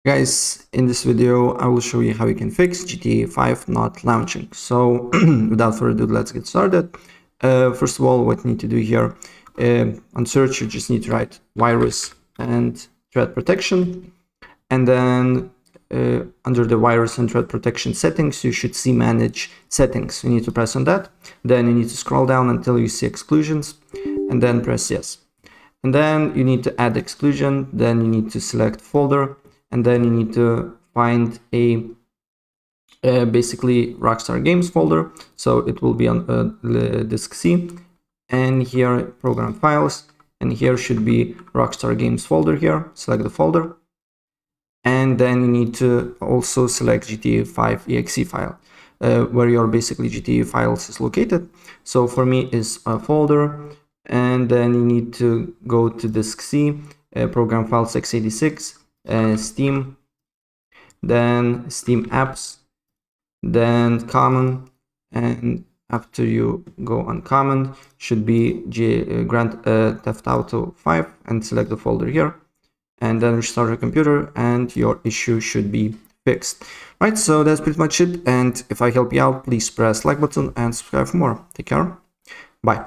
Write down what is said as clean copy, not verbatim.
Guys, in this video, I will show you how you can fix GTA 5 not launching. So without further ado, let's get started. First of all, what you need to do here, on search, you just need to write virus and threat protection. And then under the virus and threat protection settings, you should see manage settings. You need to press on that. Then you need to scroll down until you see exclusions and then press yes. And then you need to add exclusion. Then you need to select folder. And then you need to find a basically Rockstar Games folder. So it will be on disk C, and here program files, and here should be Rockstar Games folder here. Select the folder, and then you need to also select GTA 5 exe file, where your basically GTA files is located. So for me is a folder, and then you need to go to disk C, program files x86. Steam, then Steam apps, then common, and after you go on common should be Grand Theft Auto 5 and select the folder here, and then restart your computer and your issue should be fixed. Right, so that's pretty much it, and if I help you out, please press like button and subscribe for more. Take care, bye.